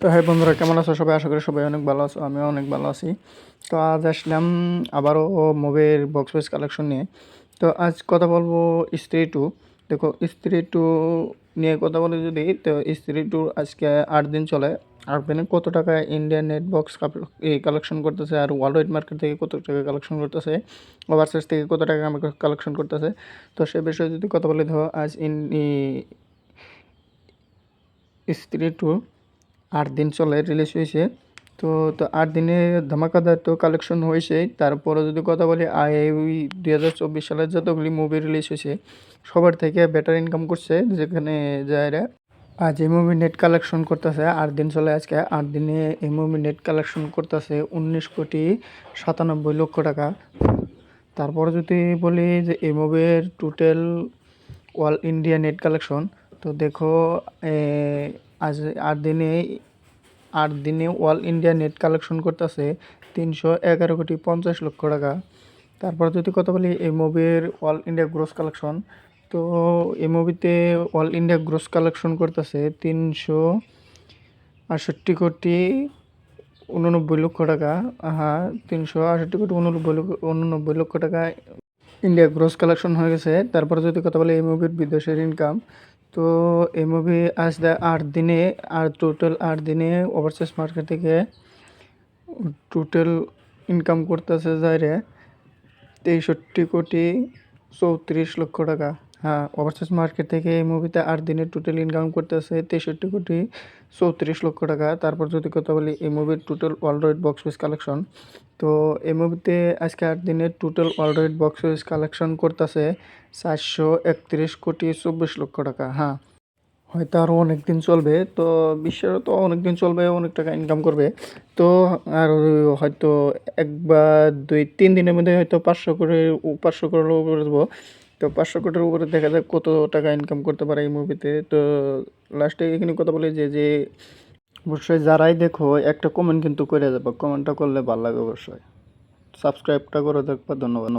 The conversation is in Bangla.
তো হ্যাঁ বন্ধুরা, কেমন আছো সবাই? আশা করি সবাই অনেক ভালো আছো, আমিও অনেক ভালো আছি। তো আজ আসলাম আবারও মুভির বক্স অফিস কালেকশন নিয়ে। তো আজ কথা বলবো স্ত্রী টু। দেখো, স্ত্রী টু নিয়ে কথা বলে যদি, তো স্ত্রী টু আজকে 8 দিন চলে। 8 দিনে কত টাকা ইন্ডিয়ান নেট বক্স কালেকশন করতেছে, আর ওয়ার্ল্ড ওয়াইড মার্কেট থেকে কত টাকা কালেকশন করতেছে, ওভারসিজ থেকে কত টাকা আমাকে কালেকশন করতেছে, তো সে বিষয়ে যদি কথা বলে, ধরো আজ স্ত্রী টু 8 দিন চলে রিলিজ হয়েছে। তো তো 8 দিনে ধামাকাদার তো কালেকশন হয়েছে। তারপরে যদি কথা বলি, ওই 2024 সালের যতগুলি মুভি রিলিজ হয়েছে সবার থেকে বেটার ইনকাম করছে, যেখানে যারা আজ এই মুভি নেট কালেকশন করতেছে। 8 দিন চলে আজকে। 8 দিনে এই মুভি নেট কালেকশন করতেছে 19,97,00,000 টাকা। তারপরে যদি বলি যে এই মুভির total all India net collection, তো দেখো আজ 8 দিনে অল ইন্ডিয়া নেট কালেকশন করতেছে 311,50,00,000 টাকা। তারপর যদি কথা বলি এই মুভির অল ইন্ডিয়া গ্রোস কালেকশন, তো এই মুভিতে অল ইন্ডিয়া গ্রোস কালেকশন করতেছে 368,89,00,000 টাকা। হ্যাঁ, 368,89,00,000 টাকা ইন্ডিয়া গ্রোস কালেকশন হয়ে গেছে। তারপরে যদি কথা বলি এই মুভির বিদেশের ইনকাম, তো এই মুভি আজ 8 দিনে, আর টোটাল 8 দিনে ওভারসিজ মার্কেট থেকে টোটাল ইনকাম করতেছে যাইরে 63,34,00,000 টাকা। হ্যাঁ, ওভারসিজ মার্কেট থেকে এই মুভিতে 8 দিনে টোটাল ইনকাম করতেছে 63,34,00,000 টাকা। তারপর যদি কথা বলি এই মুভির total world wide box office collection, তো এই মুভিতে আজকে 8 দিনে total world wide box office collection করতেছে 431,24,00,000 টাকা। হ্যাঁ, হয়তো আরও অনেক দিন চলবে, তো বিশ্বেরও তো অনেক দিন চলবে, অনেক টাকা ইনকাম করবে। তো আর হয়তো 1 বা 2-3 দিনের মধ্যে হয়তো 500 কোটির উপরে দেবো। তো 500 কোটির উপরে দেখা যাক কত টাকা ইনকাম করতে পারে এই মুভিতে। তো লাস্টে এখানে কথা বলি যে অবশ্যই যারাই দেখো একটা কমেন্ট কিন্তু করে যাবো, কমেন্টটা করলে ভালো লাগে। অবশ্যই সাবস্ক্রাইবটা করে দেখবা। ধন্যবাদ।